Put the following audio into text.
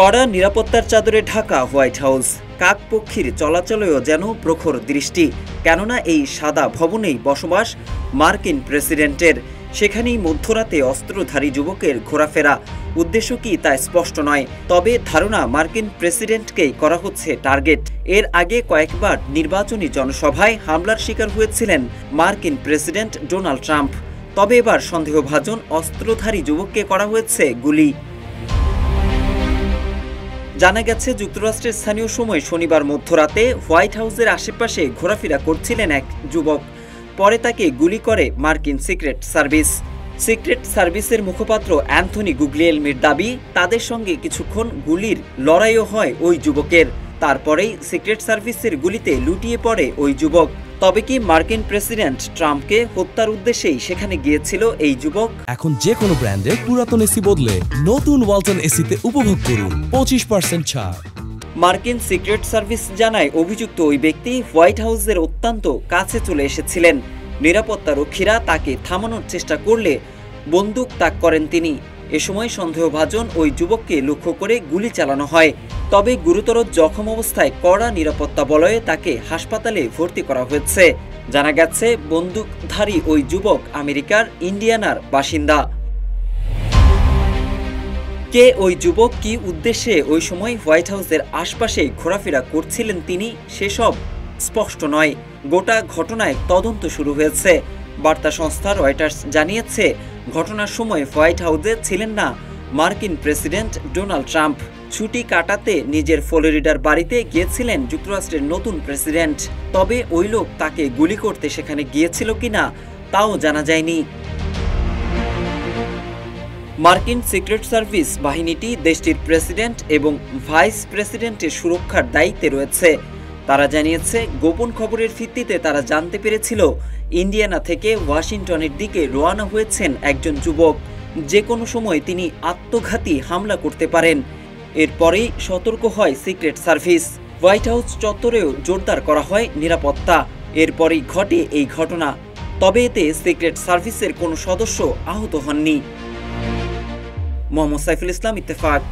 কড়া নিরাপত্তার চাদরে ঢাকা হোয়াইট হাউস। কাকপক্ষীর চলাচলেও যেন প্রখর দৃষ্টি, কেননা এই সাদা ভবনেই বসবাস মার্কিন প্রেসিডেন্টের। সেখানেই মধ্যরাতে অস্ত্রধারী যুবকের ঘোরাফেরা। উদ্দেশ্য কি তা স্পষ্ট নয়, তবে ধারণা মার্কিন প্রেসিডেন্টকেই করা হচ্ছে টার্গেট। এর আগে কয়েকবার নির্বাচনী জনসভায় হামলার শিকার হয়েছিলেন মার্কিন প্রেসিডেন্ট ডোনাল্ড ট্রাম্প। তবে এবার সন্দেহভাজন অস্ত্রধারী যুবককে করা হয়েছে গুলি। জানা গেছে, যুক্তরাষ্ট্রের স্থানীয় সময় শনিবার মধ্যরাতে হোয়াইট হাউসের আশেপাশে ঘোরাফেরা করছিলেন এক যুবক। পরে তাকে গুলি করে মার্কিন সিক্রেট সার্ভিস। সিক্রেট সার্ভিসের মুখপাত্র অ্যান্থনি গুগলিয়েলমির দাবি, তাদের সঙ্গে কিছুক্ষণ গুলির লড়াইও হয় ওই যুবকের। তারপরেই সিক্রেট সার্ভিসের গুলিতে লুটিয়ে পড়ে ওই যুবক। তবে কি মার্কিন প্রেসিডেন্ট ট্রাম্পকে হত্যার উদ্দেশ্যেই সেখানে গিয়েছিল এই যুবক? এখন যে কোনো ব্র্যান্ডের পুরাতন এসি বদলে নতুন ওয়ালটন এসিতে উপভোগ করুন 25% ছাড়। মার্কিন সিক্রেট সার্ভিস জানায়, অভিযুক্ত ওই ব্যক্তি হোয়াইট হাউসের অত্যন্ত কাছে চলে এসেছিলেন। নিরাপত্তা রক্ষীরা তাকে থামানোর চেষ্টা করলে বন্দুক তাক করেন তিনি। এ সময় সন্দেহভাজন ওই যুবককে লক্ষ্য করে গুলি চালানো হয়। তবে গুরুতর জখম অবস্থায় কড়া নিরাপত্তা বলয়ে তাকে হাসপাতালে ভর্তি করা হয়েছে। জানা গেছে, বন্দুকধারী ওই যুবক আমেরিকার ইন্ডিয়ানার বাসিন্দা। কে ওই যুবক, কি উদ্দেশ্যে ওই সময় হোয়াইট হাউসের আশপাশে ঘোরাফেরা করছিলেন তিনি, সেসব স্পষ্ট নয়। গোটা ঘটনায় তদন্ত শুরু হয়েছে। বার্তা সংস্থা রয়টার্স জানিয়েছে, ঘটনার সময় হোয়াইট হাউসে ছিলেন না মার্কিন প্রেসিডেন্ট ডোনাল্ড ট্রাম্প। ছুটি কাটাতে নিজের ফ্লোরিডার বাড়িতে গিয়েছিলেন যুক্তরাষ্ট্রের নতুন প্রেসিডেন্ট। তবে ওই লোক তাকে গুলি করতে সেখানে গিয়েছিল কিনা তাও জানা যায়নি। মার্কিন সিক্রেট সার্ভিস বাহিনীটি দেশটির প্রেসিডেন্ট এবং ভাইস প্রেসিডেন্টের সুরক্ষার দায়িত্বে রয়েছে। তারা জানিয়েছে, গোপন খবরের ভিত্তিতে তারা জানতে পেরেছিল ইন্ডিয়ানা থেকে ওয়াশিংটনের দিকে রওনা হয়েছেন একজন যুবক। যে কোনো সময় তিনি আত্মঘাতী হামলা করতে পারেন। এরপরেই সতর্ক হয় সিক্রেট সার্ভিস। হোয়াইট হাউস চত্বরেও জোরদার করা হয় নিরাপত্তা। এরপরেই ঘটে এই ঘটনা। তবে এতে সিক্রেট সার্ভিসের কোনো সদস্য আহত হননি। মোহাম্মদ সাইফুল ইসলাম, ইত্তেফাক।